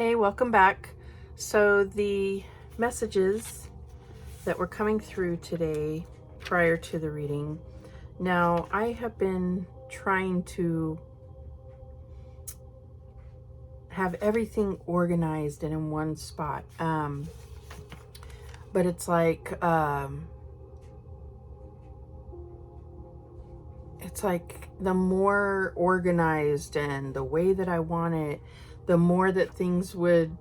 Hey, welcome back. So the messages that were coming through today prior to the reading. Now, I have been trying to have everything organized and in one spot. But it's like the more organized and the way that I want it, the more that things would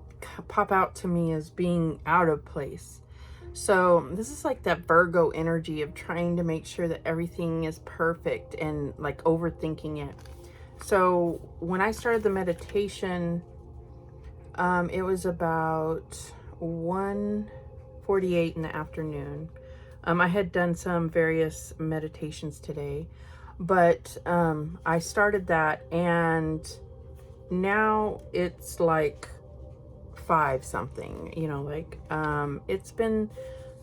pop out to me as being out of place. So this is like that Virgo energy of trying to make sure that everything is perfect and like overthinking it. So when I started the meditation, it was about 1:48 in the afternoon. I had done some various meditations today, but I started that, and now it's like 5 something, it's been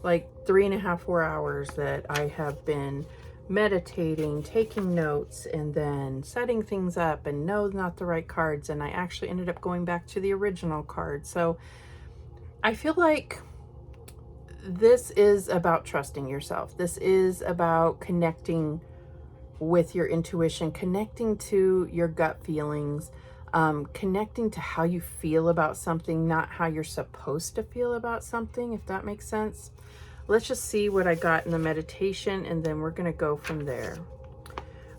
like 3.5, 4 hours that I have been meditating, taking notes, and then setting things up, and no, not the right cards. And I actually ended up going back to the original card. So I feel like this is about trusting yourself. This is about connecting with your intuition, connecting to your gut feelings, connecting to how you feel about something, not how you're supposed to feel about something, if that makes sense. Let's just see what I got in the meditation, and then we're going to go from there.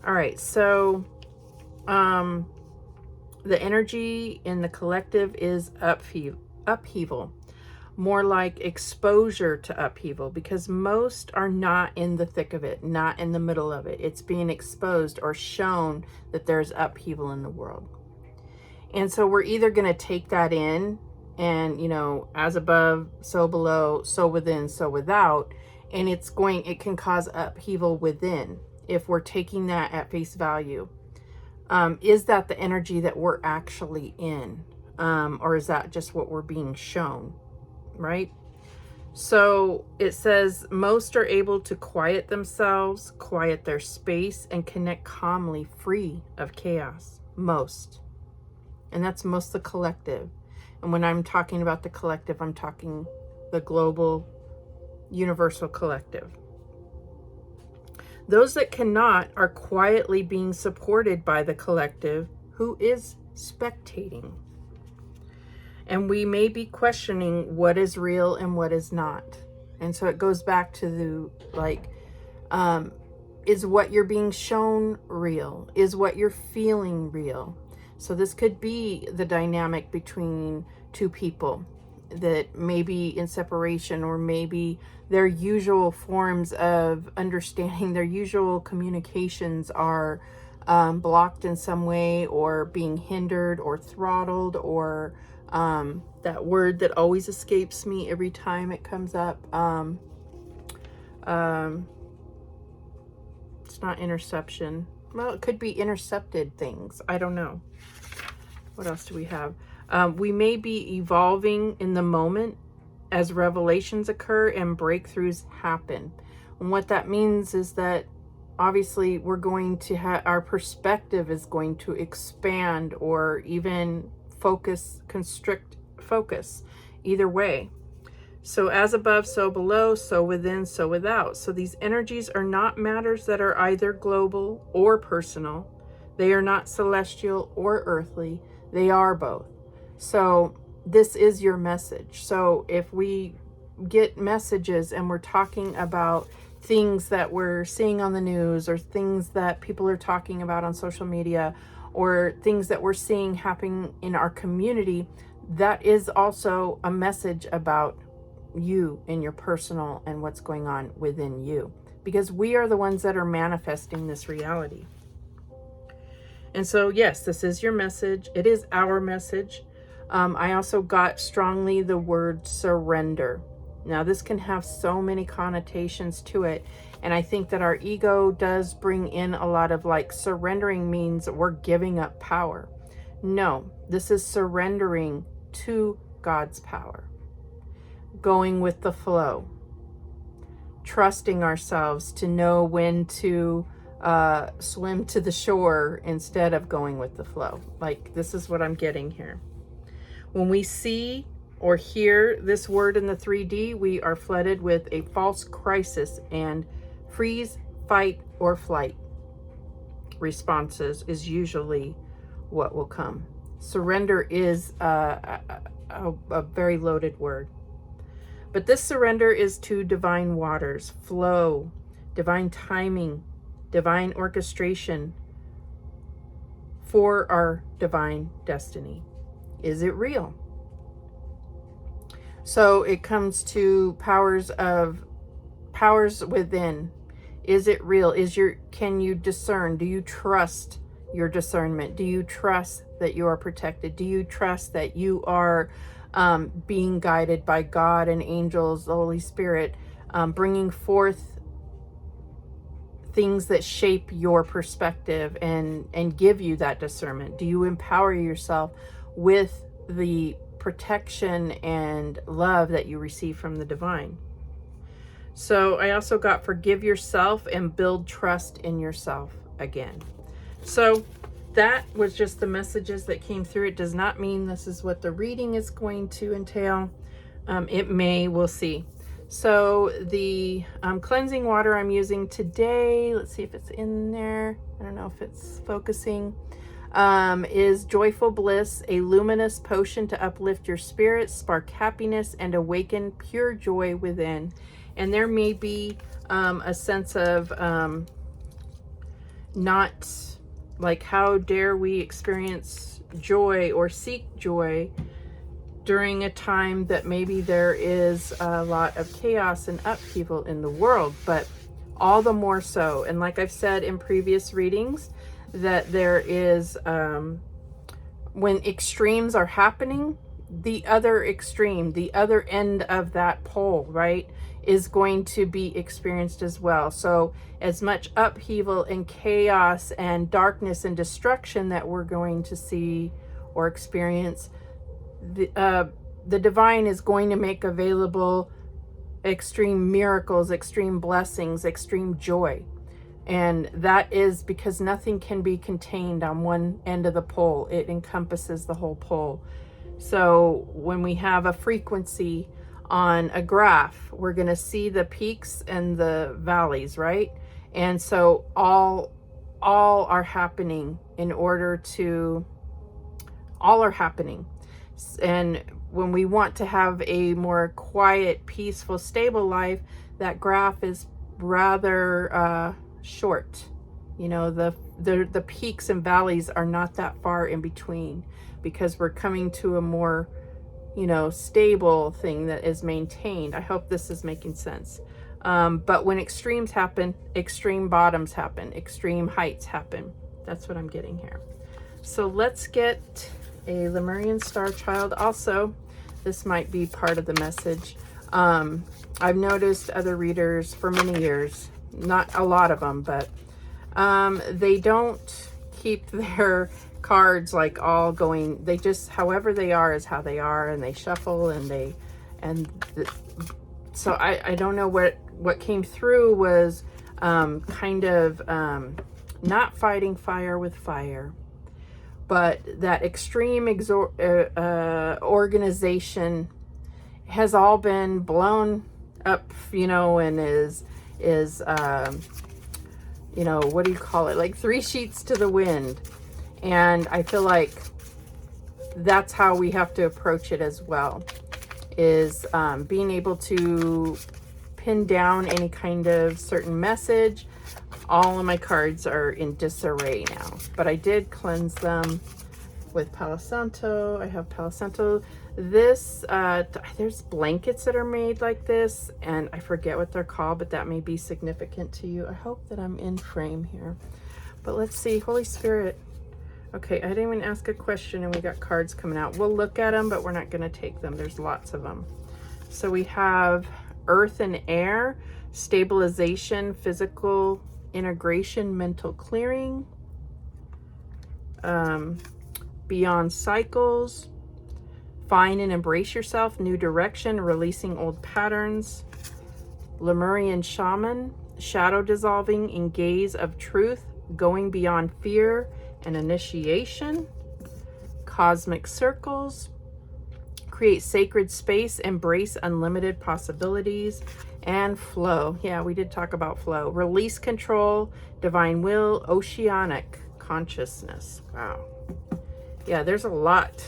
All right, so the energy in the collective is upheaval, more like exposure to upheaval, because most are not in the thick of it, not in the middle of it. It's being exposed or shown that there's upheaval in the world. And so we're either going to take that in and, as above, so below, so within, so without. And it can cause upheaval within if we're taking that at face value. Is that the energy that we're actually in? Or is that just what we're being shown? Right? So it says most are able to quiet themselves, quiet their space, and connect calmly, free of chaos. Most. And that's most the collective. And when I'm talking about the collective, I'm talking the global, universal collective. Those that cannot are quietly being supported by the collective, who is spectating. And we may be questioning what is real and what is not. And so it goes back to is what you're being shown real? Is what you're feeling real? So this could be the dynamic between two people that may be in separation, or maybe their usual forms of understanding, their usual communications are blocked in some way, or being hindered or throttled, or that word that always escapes me every time it comes up. It's not interception. Well, it could be intercepted things. I don't know. What else do we have? We may be evolving in the moment as revelations occur and breakthroughs happen. And what that means is that obviously we're going to have, our perspective is going to expand, or even constrict focus, either way. So as above, so below, so within, so without. So these energies are not matters that are either global or personal. They are not celestial or earthly. They are both. So this is your message. So if we get messages and we're talking about things that we're seeing on the news, or things that people are talking about on social media, or things that we're seeing happening in our community, that is also a message about you and your personal and what's going on within you, because we are the ones that are manifesting this reality. And so, yes, this is your message. It is our message. I also got strongly the word surrender. Now, this can have so many connotations to it. And I think that our ego does bring in a lot of surrendering means we're giving up power. No, this is surrendering to God's power. Going with the flow. Trusting ourselves to know when to swim to the shore instead of going with the flow. This is what I'm getting here. When we see or hear this word in the 3D, we are flooded with a false crisis, and freeze, fight, or flight responses is usually what will come. Surrender is a very loaded word. But this surrender is to divine waters, flow, divine timing, divine orchestration for our divine destiny. Is it real? So it comes to powers within. Is it real? Can you discern? Do you trust your discernment? Do you trust that you are protected? Do you trust that you are being guided by God and angels, the Holy Spirit, bringing forth things that shape your perspective and give you that discernment? Do you empower yourself with the protection and love that you receive from the divine? So I also got forgive yourself and build trust in yourself again. So that was just the messages that came through. It does not mean this is what the reading is going to entail. It may, we'll see. So the cleansing water I'm using today, let's see if it's in there. I don't know if it's focusing. Is Joyful Bliss, a luminous potion to uplift your spirit, spark happiness, and awaken pure joy within. And there may be a sense of not like, how dare we experience joy or seek joy during a time that maybe there is a lot of chaos and upheaval in the world, but all the more so. And like I've said in previous readings, that there is, when extremes are happening, the other extreme, the other end of that pole, right, is going to be experienced as well. So as much upheaval and chaos and darkness and destruction that we're going to see or experience, the divine is going to make available extreme miracles, extreme blessings, extreme joy. And that is because nothing can be contained on one end of the pole. It encompasses the whole pole. So when we have a frequency on a graph, we're going to see the peaks and the valleys, right? And so all are happening all are happening. And when we want to have a more quiet, peaceful, stable life, that graph is rather short. You know, the peaks and valleys are not that far in between, because we're coming to a more, stable thing that is maintained. I hope this is making sense. But when extremes happen, extreme bottoms happen, extreme heights happen. That's what I'm getting here. So let's get a Lemurian Star Child. Also, this might be part of the message. I've noticed other readers for many years, not a lot of them, but they don't keep their cards like all going. They just, however they are is how they are, and they shuffle so I don't know what came through was kind of not fighting fire with fire, but that extreme organization has all been blown up, and is what do you call it? Like 3 sheets to the wind. And I feel like that's how we have to approach it as well, is being able to pin down any kind of certain message. All of my cards are in disarray now, but I did cleanse them with Palo Santo. I have Palo Santo. This, there's blankets that are made like this, and I forget what they're called, but that may be significant to you. I hope that I'm in frame here. But let's see, Holy Spirit. Okay, I didn't even ask a question and we got cards coming out. We'll look at them, but we're not going to take them. There's lots of them. So we have Earth and Air, Stabilization, Physical Integration, Mental Clearing, Beyond Cycles, Find and Embrace Yourself, New Direction, Releasing Old Patterns, Lemurian Shaman, Shadow Dissolving, In Gaze of Truth, Going Beyond Fear, and Initiation, Cosmic Circles, create sacred space, embrace unlimited possibilities, and flow. Yeah, we did talk about flow. Release control, divine will, oceanic consciousness. Wow. Yeah, there's a lot.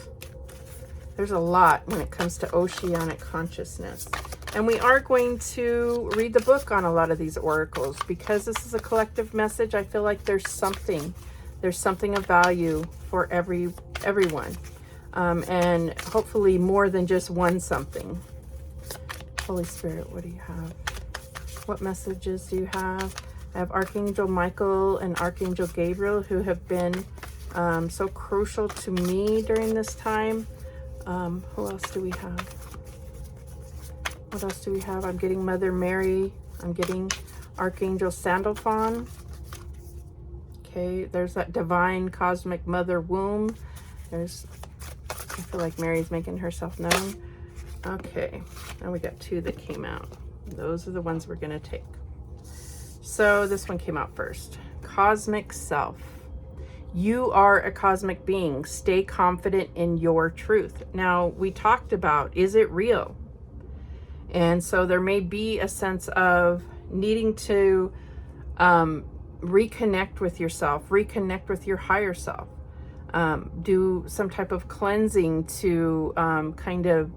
There's a lot when it comes to oceanic consciousness. And we are going to read the book on a lot of these oracles because this is a collective message. I feel like there's something of value for everyone. And hopefully more than just one something. Holy Spirit, what do you have? What messages do you have? I have Archangel Michael and Archangel Gabriel, who have been so crucial to me during this time. Who else do we have? What else do we have? I'm getting Mother Mary. I'm getting Archangel Sandalphon. Okay, there's that divine cosmic mother womb. I feel like Mary's making herself known. Okay, now we got two that came out. Those are the ones we're going to take. So this one came out first. Cosmic Self. You are a cosmic being. Stay confident in your truth. Now, we talked about, is it real? And so there may be a sense of needing to reconnect with yourself, reconnect with your higher self, do some type of cleansing to kind of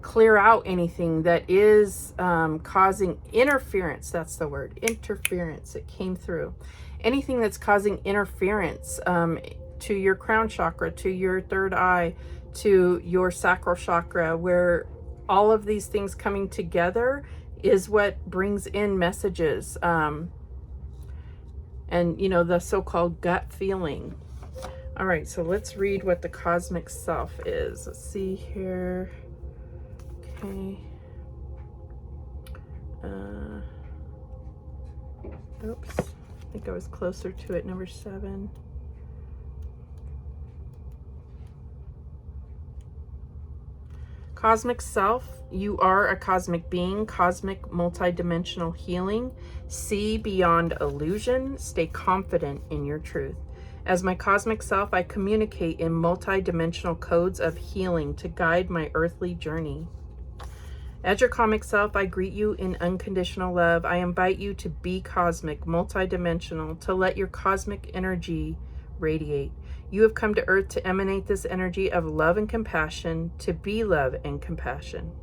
clear out anything that is causing interference. That's the word, interference. It came through. Anything that's causing interference to your crown chakra, to your third eye, to your sacral chakra, where all of these things coming together is what brings in messages. And, you know, the so-called gut feeling. All right, so let's read what the cosmic self is. Let's see here. Okay. Oops. I think I was closer to it. Number 7. Cosmic self, you are a cosmic being, cosmic multidimensional healing. See beyond illusion. Stay confident in your truth. As my cosmic self, I communicate in multidimensional codes of healing to guide my earthly journey. As your cosmic self, I greet you in unconditional love. I invite you to be cosmic, multidimensional, to let your cosmic energy radiate. You have come to Earth to emanate this energy of love and compassion, to be love and compassion.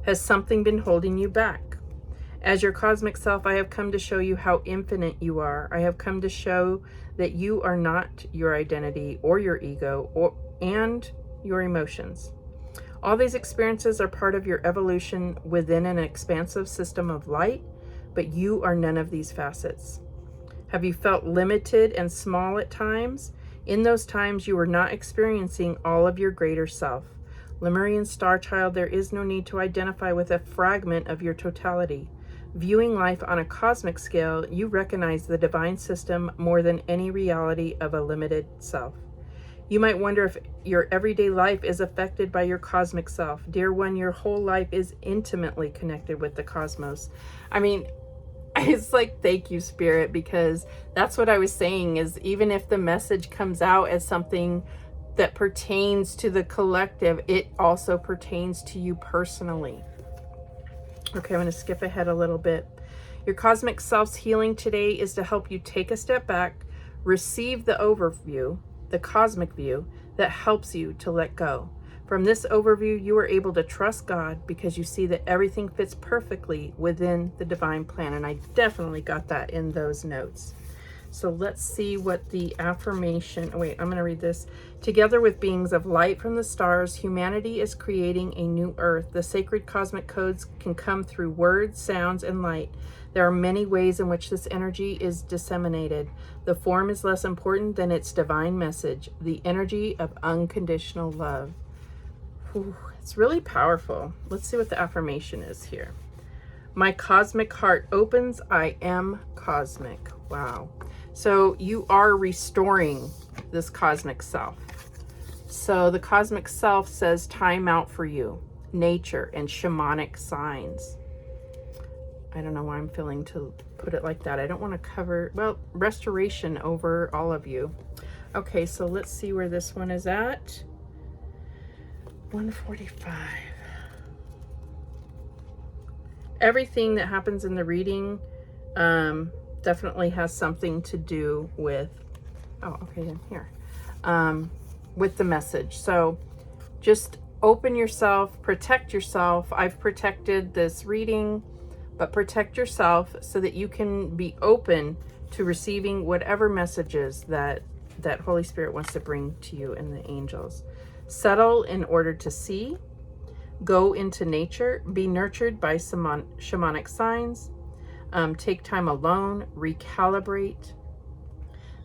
Has something been holding you back? As your cosmic self, I have come to show you how infinite you are. I have come to show that you are not your identity or your ego and your emotions. All these experiences are part of your evolution within an expansive system of light, but you are none of these facets. Have you felt limited and small at times? In those times, you were not experiencing all of your greater self. Lemurian star child, there is no need to identify with a fragment of your totality. Viewing life on a cosmic scale, you recognize the divine system more than any reality of a limited self. You might wonder if your everyday life is affected by your cosmic self. Dear one, your whole life is intimately connected with the cosmos. I mean, it's like, thank you, Spirit, because that's what I was saying, is even if the message comes out as something that pertains to the collective, it also pertains to you personally. Okay, I'm going to skip ahead a little bit. Your cosmic self's healing today is to help you take a step back, receive the overview, the cosmic view that helps you to let go. From this overview, you are able to trust God because you see that everything fits perfectly within the divine plan. And I definitely got that in those notes. So let's see what the affirmation, wait, I'm going to read this. Together with beings of light from the stars, humanity is creating a new earth. The sacred cosmic codes can come through words, sounds, and light. There are many ways in which this energy is disseminated. The form is less important than its divine message, the energy of unconditional love. Whew, it's really powerful. Let's see what the affirmation is here. My cosmic heart opens. I am cosmic. Wow. So you are restoring this cosmic self. So the cosmic self says time out for you, nature and shamanic signs. I don't know why I'm feeling to put it like that. I don't want to cover, well, restoration over all of you. Okay, so let's see where this one is at. 145. Everything that happens in the reading definitely has something to do with, oh, okay, then here, with the message. So just open yourself, protect yourself. I've protected this reading, but protect yourself so that you can be open to receiving whatever messages that Holy Spirit wants to bring to you and the angels. Settle in order to see. Go into nature. Be nurtured by shamanic signs. Take time alone. Recalibrate.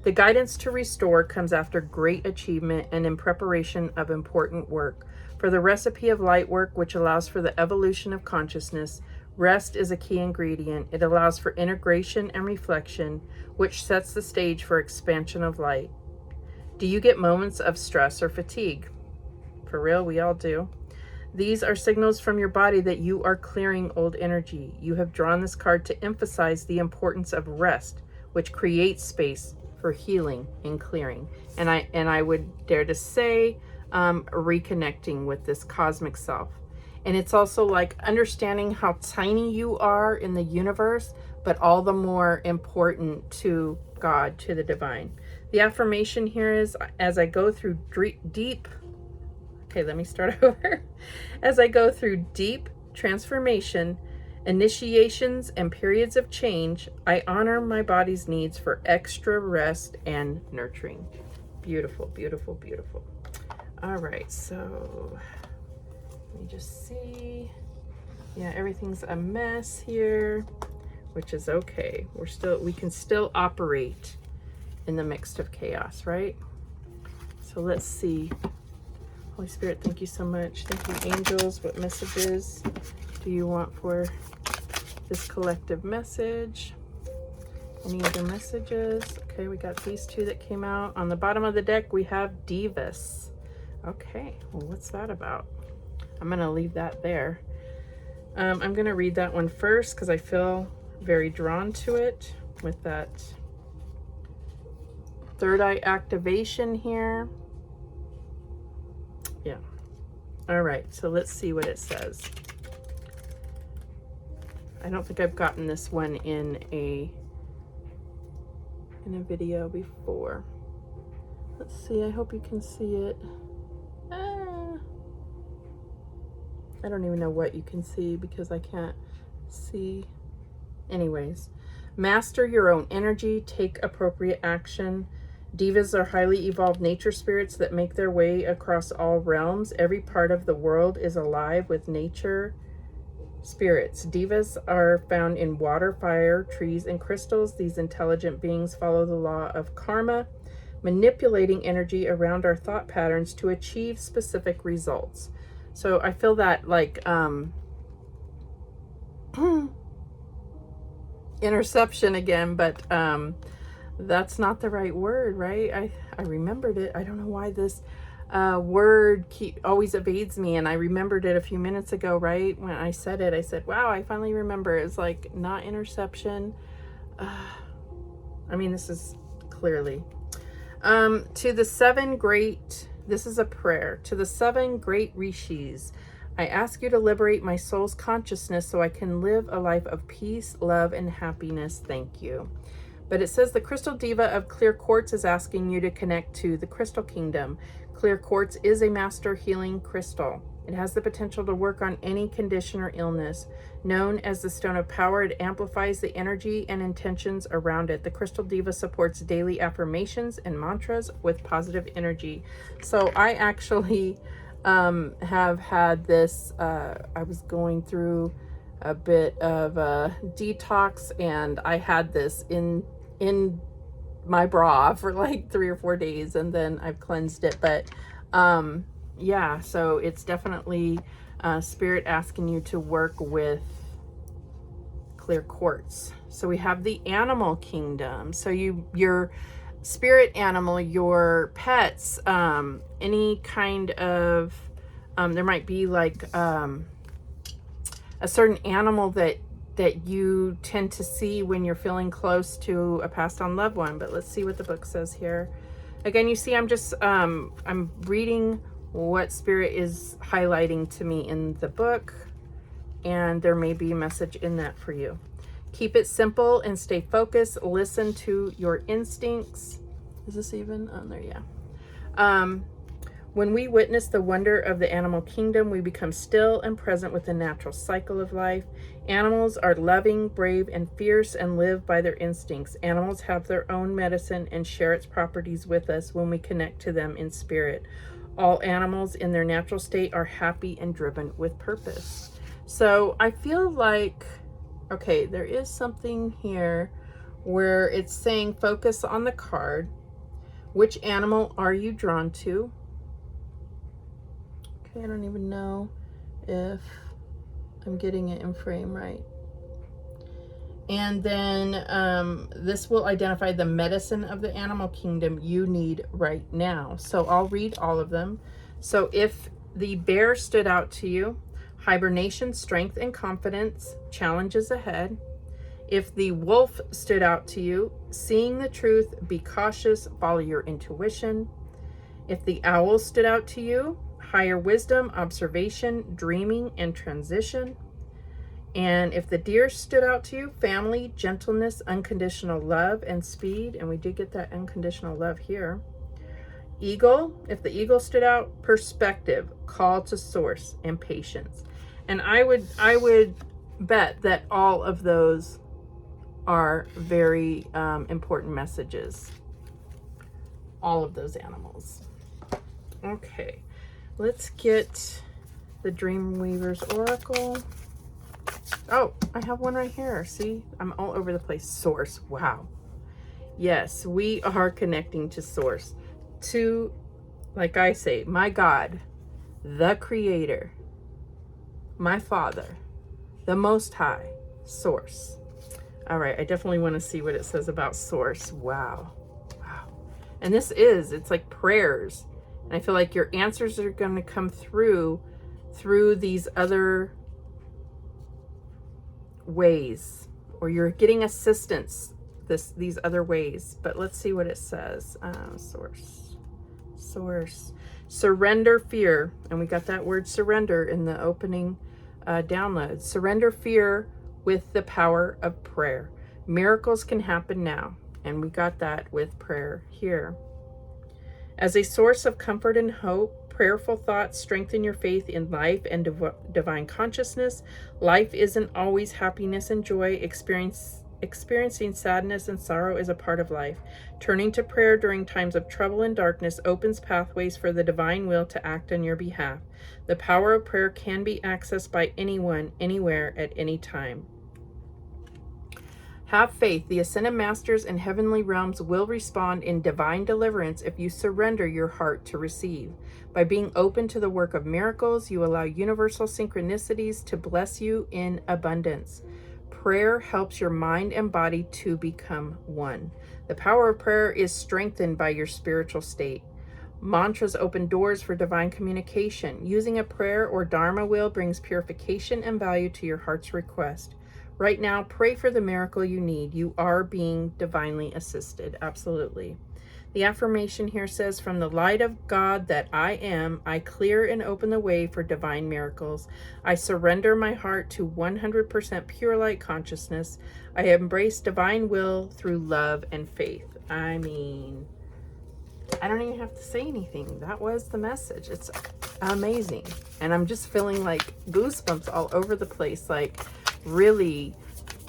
The guidance to restore comes after great achievement and in preparation of important work. For the recipe of light work, which allows for the evolution of consciousness, rest is a key ingredient. It allows for integration and reflection, which sets the stage for expansion of light. Do you get moments of stress or fatigue? For real, we all do. These are signals from your body that you are clearing old energy. You have drawn this card to emphasize the importance of rest, which creates space for healing and clearing. And I would dare to say, reconnecting with this cosmic self. And it's also like understanding how tiny you are in the universe, but all the more important to God, to the divine. The affirmation here is, as I go through deep, okay, let me start over. As I go through deep transformation, initiations, and periods of change, I honor my body's needs for extra rest and nurturing. Beautiful, beautiful, beautiful. All right, so let me just see. Yeah, everything's a mess here, which is okay. We can still operate in the midst of chaos, right? So let's see. Holy Spirit, thank you so much. Thank you, angels. What messages do you want for this collective message? Any other messages? Okay, we got these two that came out. On the bottom of the deck, we have Divas. Okay, well, what's that about? I'm going to leave that there. I'm going to read that one first because I feel very drawn to it with that third eye activation here. Yeah. All right, so let's see what it says. I don't think I've gotten this one in a video before. Let's see, I hope you can see it. I don't even know what you can see because I can't see. Anyways, master your own energy, take appropriate action. Divas are highly evolved nature spirits that make their way across all realms. Every part of the world is alive with nature spirits. Divas are found in water, fire, trees, and crystals. These intelligent beings follow the law of karma, manipulating energy around our thought patterns to achieve specific results. So I feel that like interception again, but that's not the right word, right? I remembered it. I don't know why this word always evades me, and I remembered it a few minutes ago, right? When I said it, I said, wow, I finally remember. It's like not interception. I mean, this is clearly to the seven great, this is a prayer to the seven great rishis. I ask you to liberate my soul's consciousness so I can live a life of peace, love, and happiness. Thank you. But it says the Crystal Diva of Clear Quartz is asking you to connect to the Crystal Kingdom. Clear Quartz is a master healing crystal. It has the potential to work on any condition or illness. Known as the Stone of Power, it amplifies the energy and intentions around it. The Crystal Diva supports daily affirmations and mantras with positive energy. So I actually have had this, I was going through a bit of a detox, and I had this in my bra for like 3 or 4 days, and then I've cleansed it. But yeah, so it's definitely spirit asking you to work with clear quartz. So we have the animal kingdom. So your spirit animal, your pets, any kind of there might be like a certain animal that you tend to see when you're feeling close to a passed on loved one. But let's see what the book says here. Again, you see, I'm just I'm reading what Spirit is highlighting to me in the book, and there may be a message in that for you. Keep it simple and stay focused. Listen to your instincts. Is this even on there? Yeah. When we witness the wonder of the animal kingdom, we become still and present with the natural cycle of life. Animals are loving, brave, and fierce and live by their instincts. Animals have their own medicine and share its properties with us when we connect to them in spirit. All animals in their natural state are happy and driven with purpose. So I feel like, okay, there is something here where it's saying focus on the card. Which animal are you drawn to? Okay, I don't even know if I'm getting it in frame right. And then this will identify the medicine of the animal kingdom you need right now. So I'll read all of them. So if the bear stood out to you, hibernation, strength, and confidence, challenges ahead. If the wolf stood out to you, seeing the truth, be cautious, follow your intuition. If the owl stood out to you, higher wisdom, observation, dreaming, and transition. And if the deer stood out to you, family, gentleness, unconditional love, and speed. And we did get that unconditional love here. Eagle, if the eagle stood out, perspective, call to source, and patience. And I would bet that all of those are very important messages. All of those animals. Okay, let's get the Dreamweaver's Oracle. Oh, I have one right here. See, I'm all over the place. Source. Wow. Yes, we are connecting to Source. To, like I say, my God, the Creator, my Father, the Most High, Source. All right, I definitely want to see what it says about Source. Wow. Wow. And it's like prayers. And I feel like your answers are going to come through these other ways, or you're getting assistance these other ways. But let's see what it says. Source. Surrender fear. And we got that word surrender in the opening download. Surrender fear with the power of prayer. Miracles can happen now. And we got that with prayer here. As a source of comfort and hope, prayerful thoughts strengthen your faith in life and divine consciousness. Life isn't always happiness and joy. Experiencing sadness and sorrow is a part of life. Turning to prayer during times of trouble and darkness opens pathways for the divine will to act on your behalf. The power of prayer can be accessed by anyone, anywhere, at any time. Have faith. The Ascended Masters and heavenly realms will respond in divine deliverance if you surrender your heart to receive. By being open to the work of miracles, you allow universal synchronicities to bless you in abundance. Prayer helps your mind and body to become one. The power of prayer is strengthened by your spiritual state. Mantras open doors for divine communication. Using a prayer or Dharma wheel brings purification and value to your heart's request. Right now, pray for the miracle you need. You are being divinely assisted. Absolutely. The affirmation here says, from the light of God that I am, I clear and open the way for divine miracles. I surrender my heart to 100% pure light consciousness. I embrace divine will through love and faith. I mean, I don't even have to say anything. That was the message. It's amazing. And I'm just feeling like goosebumps all over the place. Like, really,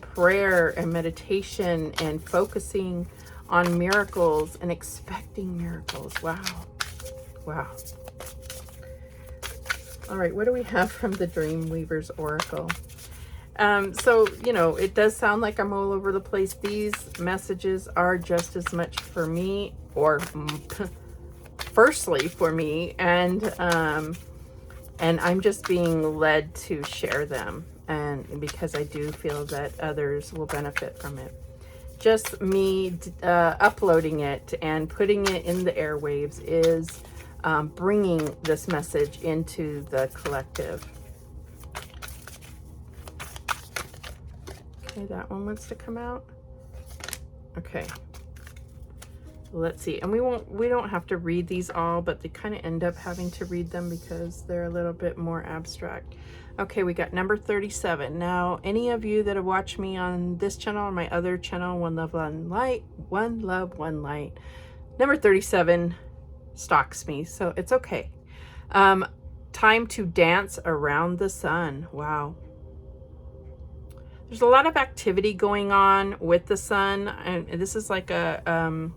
prayer and meditation and focusing on miracles and expecting miracles. Wow. Wow. All right, what do we have from the Dreamweaver's Oracle? So, it does sound like I'm all over the place. These messages are just as much for me, or firstly for me, and I'm just being led to share them. And because I do feel that others will benefit from it. Just me uploading it and putting it in the airwaves is bringing this message into the collective. Okay, that one wants to come out. Okay. Let's see. And we don't have to read these all, but they kind of end up having to read them because they're a little bit more abstract. Okay, we got number 37. Now, any of you that have watched me on this channel or my other channel, One Love, One Light, One Love, One Light, number 37 stalks me, so it's okay. Time to dance around the sun. Wow. There's a lot of activity going on with the sun, and this is like a,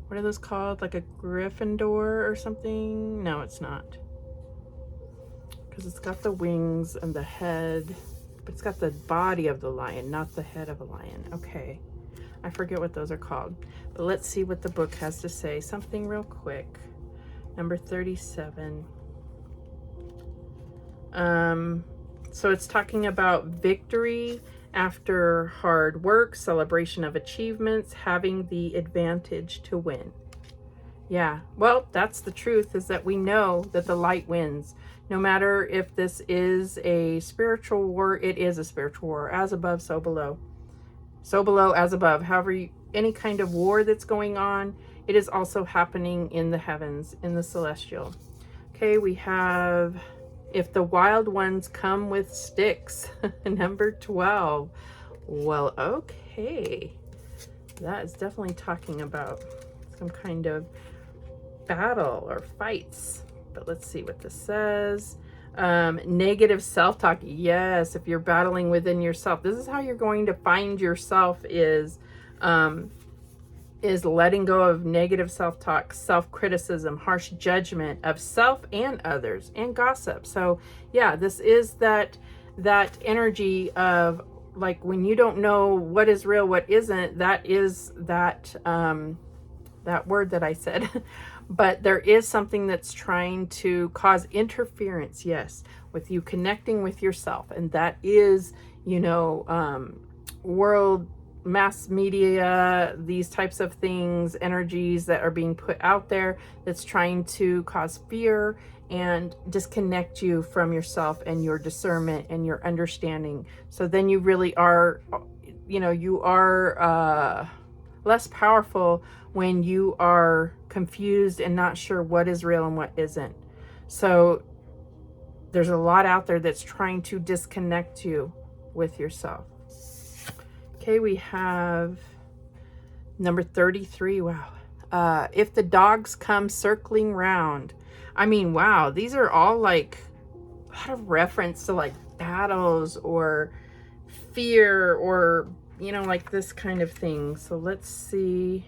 what are those called? Like a Gryffindor or something? No, it's not. Because it's got the wings and the head, but it's got the body of the lion, not the head of a lion. Okay. I forget what those are called. But let's see what the book has to say. Something real quick. Number 37. So it's talking about victory after hard work, celebration of achievements, having the advantage to win. Yeah, well, that's the truth, is that we know that the light wins. No matter if this is a spiritual war, it is a spiritual war. As above, so below. So below, as above. However, any kind of war that's going on, it is also happening in the heavens, in the celestial. Okay, we have, if the wild ones come with sticks, number 12. Well, okay. That is definitely talking about some kind of battle or fights. But let's see what this says. Negative self-talk. Yes, if you're battling within yourself, this is how you're going to find yourself, is letting go of negative self-talk, self-criticism, harsh judgment of self and others, and gossip. So yeah, this is that energy of, like, when you don't know what is real, what isn't, that is that word that I said. But there is something that's trying to cause interference, yes, with you connecting with yourself. And that is, you know, world mass media, these types of things, energies that are being put out there that's trying to cause fear and disconnect you from yourself and your discernment and your understanding. So then you really are, you know, you are less powerful when you are confused and not sure what is real and what isn't. So there's a lot out there that's trying to disconnect you with yourself. Okay, we have number 33. Wow. If the dogs come circling round. I mean, wow, these are all like a lot of reference to like battles or fear or, you know, like this kind of thing. So let's see.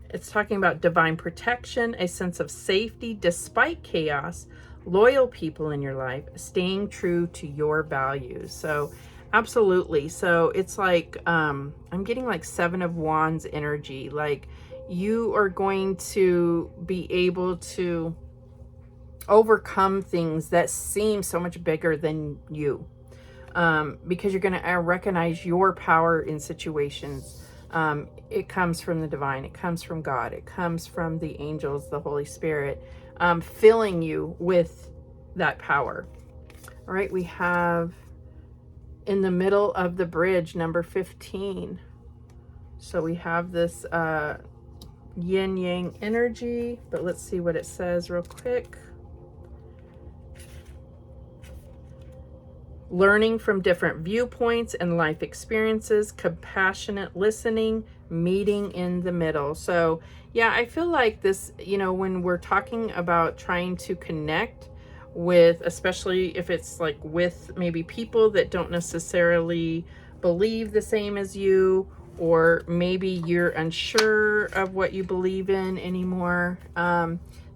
It's talking about divine protection, a sense of safety despite chaos, loyal people in your life, staying true to your values. So absolutely. So it's like, I'm getting like 7 of Wands energy. Like, you are going to be able to overcome things that seem so much bigger than you, because you're going to recognize your power in situations. It comes from the divine. It comes from God. It comes from the angels, the Holy Spirit, filling you with that power. All right, we have in the middle of the bridge, number 15. So we have this yin yang energy, but let's see what it says real quick. Learning from different viewpoints and life experiences, compassionate listening, meeting in the middle. So yeah, I feel like this, you know, when we're talking about trying to connect with, especially if it's like with maybe people that don't necessarily believe the same as you, or maybe you're unsure of what you believe in anymore,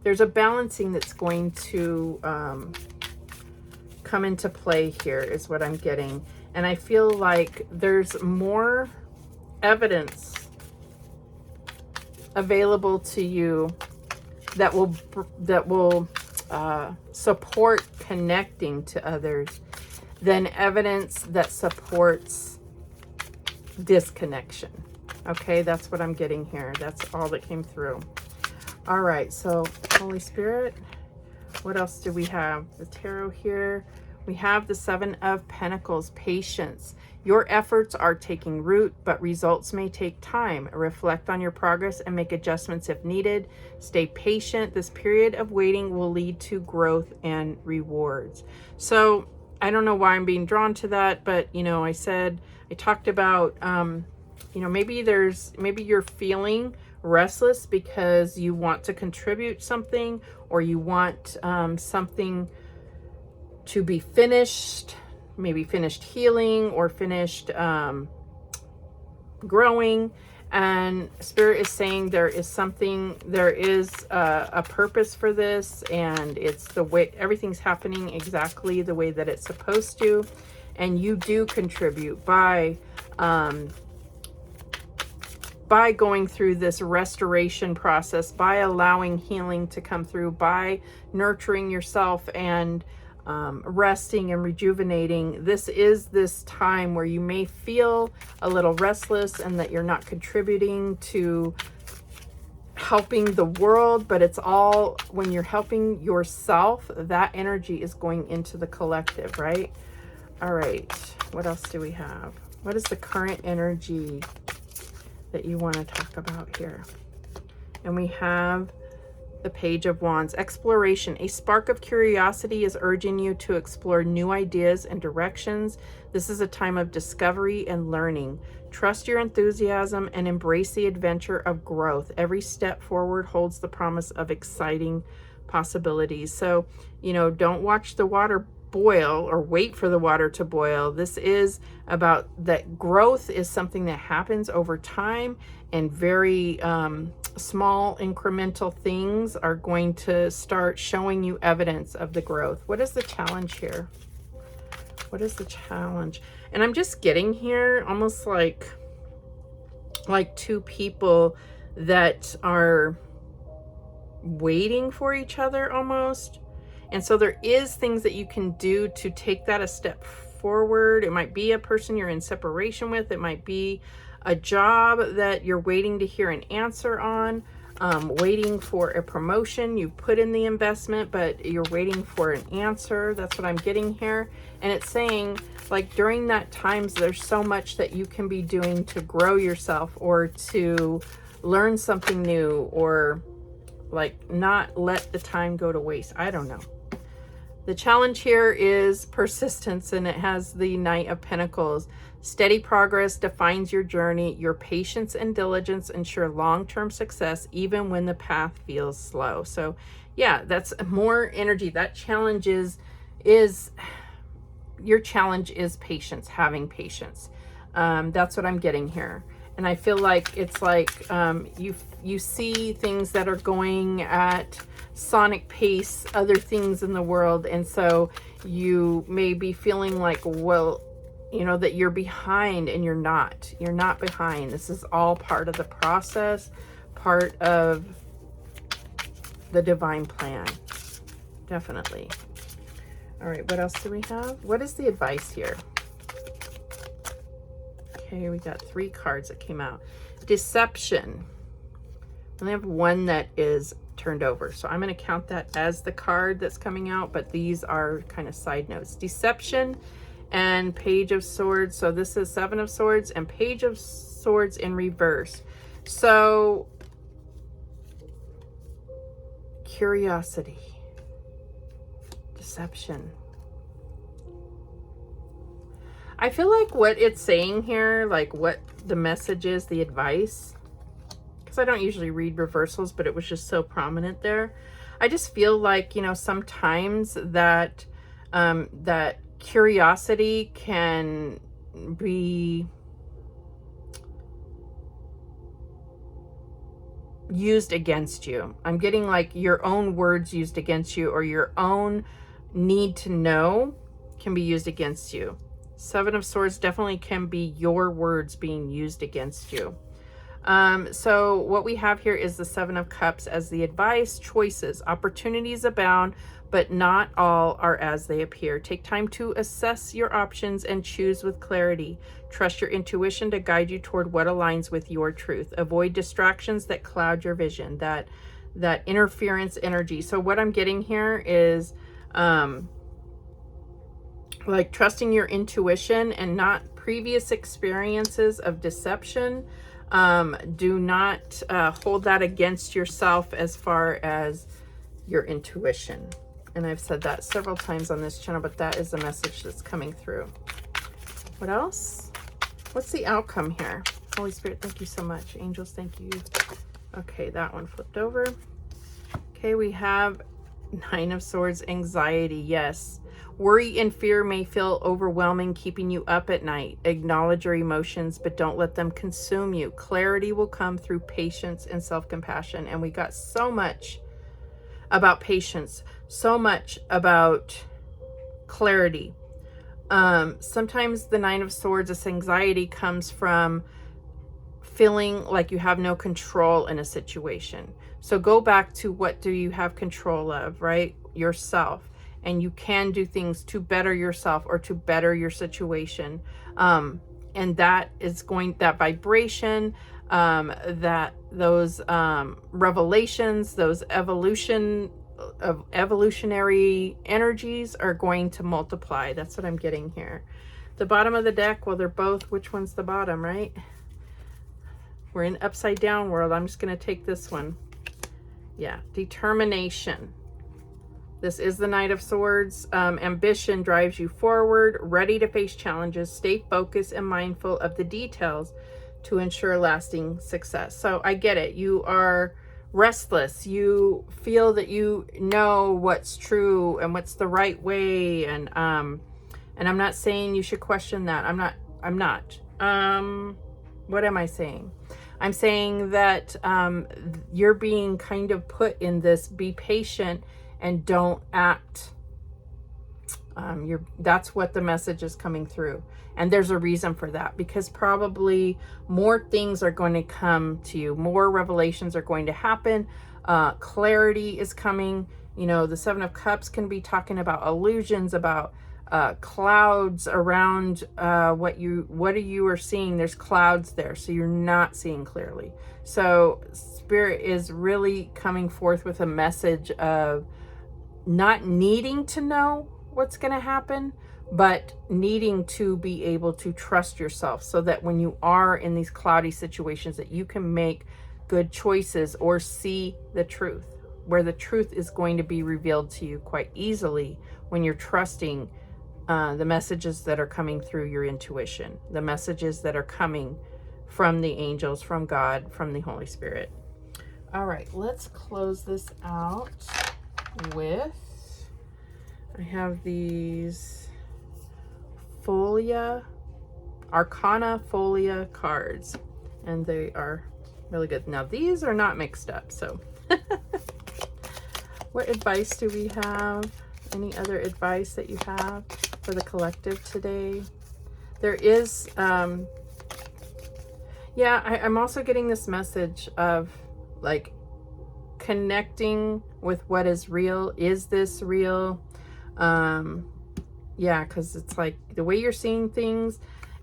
there's a balancing that's going to come into play here, is what I'm getting. And I feel like there's more evidence available to you that will support connecting to others than evidence that supports disconnection. Okay, that's what I'm getting here. That's all that came through. All right, so Holy Spirit, what else do we have? The tarot here. We have the Seven of Pentacles, patience. Your efforts are taking root, but results may take time. Reflect on your progress and make adjustments if needed. Stay patient. This period of waiting will lead to growth and rewards. So I don't know why I'm being drawn to that, but you know, I talked about, you know, maybe you're feeling restless because you want to contribute something, or you want something to be finished, maybe finished healing or finished growing. And Spirit is saying there is a purpose for this, and it's the way everything's happening exactly the way that it's supposed to. And you do contribute by going through this restoration process, by allowing healing to come through, by nurturing yourself and resting and rejuvenating. This is this time where you may feel a little restless and that you're not contributing to helping the world, but it's all, when you're helping yourself, that energy is going into the collective, right? All right, what else do we have? What is the current energy that you want to talk about here? And we have the Page of Wands, exploration. A spark of curiosity is urging you to explore new ideas and directions. This is a time of discovery and learning. Trust your enthusiasm and embrace the adventure of growth. Every step forward holds the promise of exciting possibilities. So, you know, don't watch the water boil or wait for the water to boil. This is about that growth is something that happens over time, and very small incremental things are going to start showing you evidence of the growth. What is the challenge here? What is the challenge? And I'm just getting here almost like two people that are waiting for each other almost. And so there is things that you can do to take that a step forward. It might be a person you're in separation with. It might be a job that you're waiting to hear an answer on, waiting for a promotion. You've put in the investment, but you're waiting for an answer. That's what I'm getting here. And it's saying, like, during that times, there's so much that you can be doing to grow yourself or to learn something new, or like not let the time go to waste. I don't know. The challenge here is persistence, and it has the Knight of Pentacles. Steady progress defines your journey. Your patience and diligence ensure long-term success, even when the path feels slow. So yeah, that's more energy. That challenge is your challenge is patience, having patience. That's what I'm getting here. And I feel like it's like you see things that are going at sonic pace, other things in the world, and so you may be feeling like, well, you know, that you're behind, and you're not. You're not behind. This is all part of the process, part of the divine plan. Definitely. All right, what else do we have? What is the advice here? Okay, we got 3 cards that came out. Deception. I only have one that is turned over, so I'm going to count that as the card that's coming out, but these are kind of side notes. Deception and Page of Swords. So this is 7 of Swords and Page of Swords in reverse. So curiosity, deception. I feel like what it's saying here, like what the message is, the advice, because I don't usually read reversals, but it was just so prominent there. I just feel like, you know, sometimes that that curiosity can be used against you. I'm getting like your own words used against you, or your own need to know can be used against you. 7 of Swords definitely can be your words being used against you. So what we have here is the 7 of Cups as the advice. Choices. Opportunities abound, but not all are as they appear. Take time to assess your options and choose with clarity. Trust your intuition to guide you toward what aligns with your truth. Avoid distractions that cloud your vision, that interference energy. So what I'm getting here is like trusting your intuition and not previous experiences of deception. Do not hold that against yourself as far as your intuition. And I've said that several times on this channel, but that is the message that's coming through. What else? What's the outcome here? Holy Spirit, thank you so much. Angels, thank you. Okay, that one flipped over. Okay, we have Nine of Swords, anxiety. Yes. Worry and fear may feel overwhelming, keeping you up at night. Acknowledge your emotions, but don't let them consume you. Clarity will come through patience and self-compassion. And we got so much about patience, so much about clarity. Sometimes the Nine of Swords, this anxiety comes from feeling like you have no control in a situation. So go back to, what do you have control of, right? Yourself. And you can do things to better yourself or to better your situation. And that is going, that vibration, that those revelations, those evolutionary energies are going to multiply. That's what I'm getting here. The bottom of the deck, well, they're both, which one's the bottom, right? We're in upside down world. I'm just going to take this one. Yeah, determination. This is the Knight of Swords. Ambition drives you forward, ready to face challenges. Stay focused and mindful of the details to ensure lasting success. So I get it. You are restless. You feel that you know what's true and what's the right way. And I'm not saying you should question that. I'm not. What am I saying? I'm saying that you're being kind of put in this, be patient and don't act. That's what the message is coming through. And there's a reason for that, because probably more things are going to come to you. More revelations are going to happen. Clarity is coming. You know, the Seven of Cups can be talking about illusions, about clouds around what you are seeing. There's clouds there, so you're not seeing clearly. So Spirit is really coming forth with a message of not needing to know what's going to happen, but needing to be able to trust yourself, so that when you are in these cloudy situations, that you can make good choices or see the truth, where the truth is going to be revealed to you quite easily when you're trusting the messages that are coming through your intuition, the messages that are coming from the angels, from God, from the Holy Spirit. All right, let's close this out with, I have these Arcana Folia cards, and they are really good. Now, these are not mixed up, so what advice do we have? Any other advice that you have for the collective today? There is, yeah, I'm also getting this message of like connecting with what is real. Is this real? Yeah, because it's like the way you're seeing things,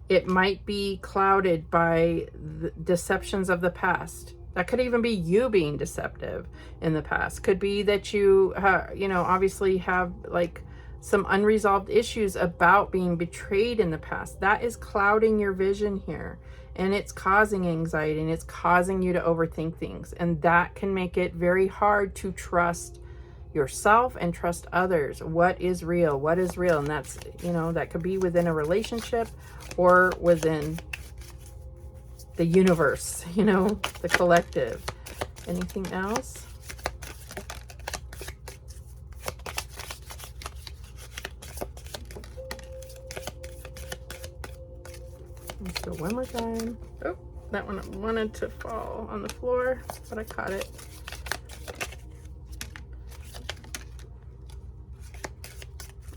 it might be clouded by the deceptions of the past. That could even be you being deceptive in the past. Could be that you, you know, obviously have like some unresolved issues about being betrayed in the past. That is clouding your vision here. And it's causing anxiety, and it's causing you to overthink things. And that can make it very hard to trust yourself and trust others. What is real? What is real? And that's, you know, that could be within a relationship or within the universe, you know, the collective. Anything else? Let's go one more time. Oh, that one wanted to fall on the floor, but I caught it.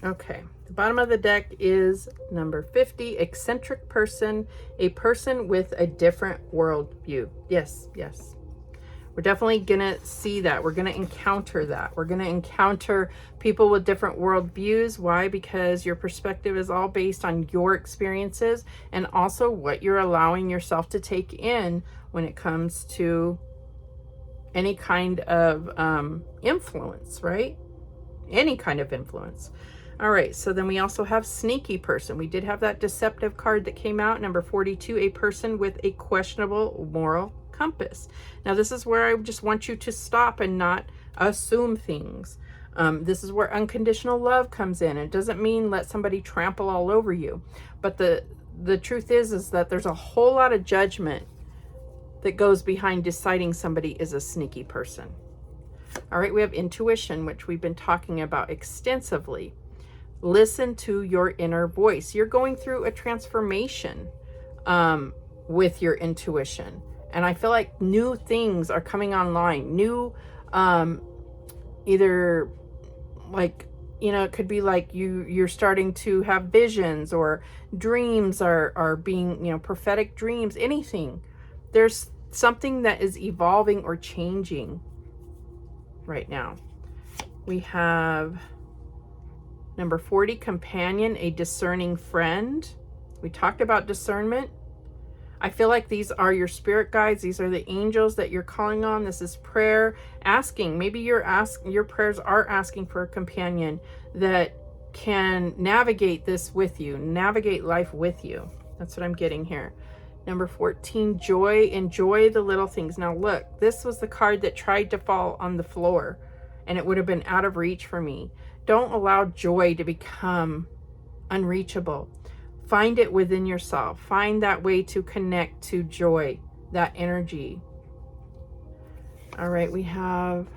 Okay, the bottom of the deck is number 50, eccentric person, a person with a different worldview. Yes, yes. We're definitely going to see that. We're going to encounter that. We're going to encounter people with different worldviews. Why? Because your perspective is all based on your experiences and also what you're allowing yourself to take in when it comes to any kind of influence, right? Any kind of influence. All right, so then we also have sneaky person. We did have that deceptive card that came out, number 42, a person with a questionable moral compass. Now, this is where I just want you to stop and not assume things. This is where unconditional love comes in. It doesn't mean let somebody trample all over you. But the truth is that there's a whole lot of judgment that goes behind deciding somebody is a sneaky person. All right, we have intuition, which we've been talking about extensively. Listen to your inner voice. You're going through a transformation with your intuition. And I feel like new things are coming online. New, either like, you know, it could be like you're starting to have visions, or dreams are being, you know, prophetic dreams, anything. There's something that is evolving or changing right now. We have number 40, companion, a discerning friend. We talked about discernment. I feel like these are your spirit guides. These are the angels that you're calling on. This is prayer, asking. Maybe your prayers are asking for a companion that can navigate this with you, navigate life with you. That's what I'm getting here. Number 14, joy. Enjoy the little things. Now look, this was the card that tried to fall on the floor, and it would have been out of reach for me. Don't allow joy to become unreachable. Find it within yourself. Find that way to connect to joy, that energy. All right, we have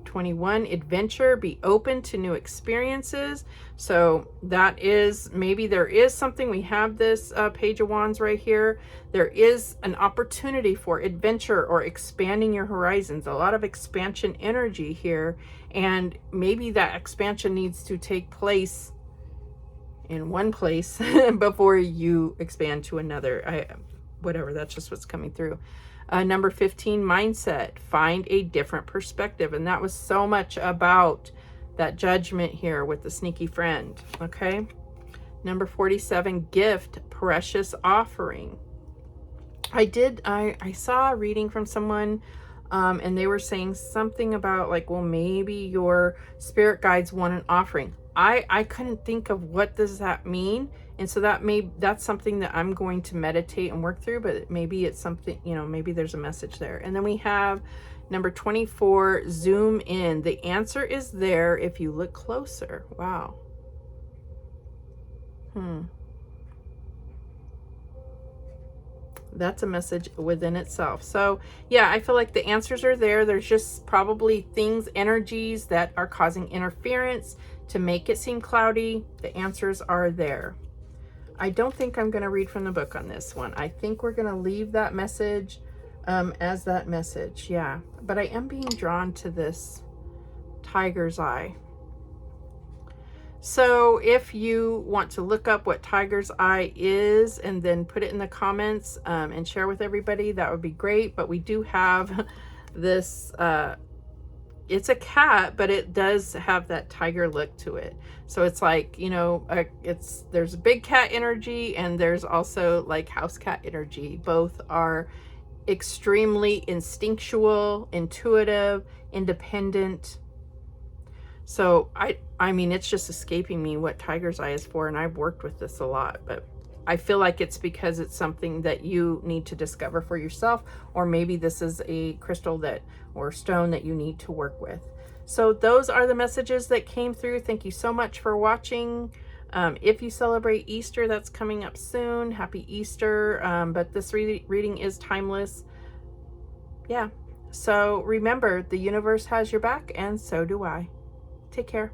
21, adventure, be open to new experiences. So that is, maybe there is something, we have this Page of Wands right here. There is an opportunity for adventure or expanding your horizons, a lot of expansion energy here. And maybe that expansion needs to take place in one place before you expand to another. Whatever, that's just what's coming through. Number 15, mindset, find a different perspective. And that was so much about that judgment here with the sneaky friend. Okay. Number 47, gift, precious offering. I saw a reading from someone, and they were saying something about like, well, maybe your spirit guides want an offering. I couldn't think of what does that mean. And so that's something that I'm going to meditate and work through, but maybe it's something, you know, maybe there's a message there. And then we have number 24, zoom in. The answer is there if you look closer. Wow. That's a message within itself. So yeah, I feel like the answers are there. There's just probably things, energies that are causing interference to make it seem cloudy. The answers are there. I don't think I'm going to read from the book on this one. I think we're going to leave that message as that message. Yeah, but I am being drawn to this tiger's eye. So if you want to look up what tiger's eye is and then put it in the comments and share with everybody, that would be great. But we do have this, it's a cat, but it does have that tiger look to it. So it's like, you know, there's big cat energy and there's also like house cat energy. Both are extremely instinctual, intuitive, independent. So I mean, it's just escaping me what tiger's eye is for, and I've worked with this a lot, but I feel like it's because it's something that you need to discover for yourself, or maybe this is a crystal or stone that you need to work with. So those are the messages that came through. Thank you so much for watching. If you celebrate Easter, that's coming up soon. Happy Easter. But this reading is timeless. Yeah. So remember, the universe has your back, and so do I. Take care.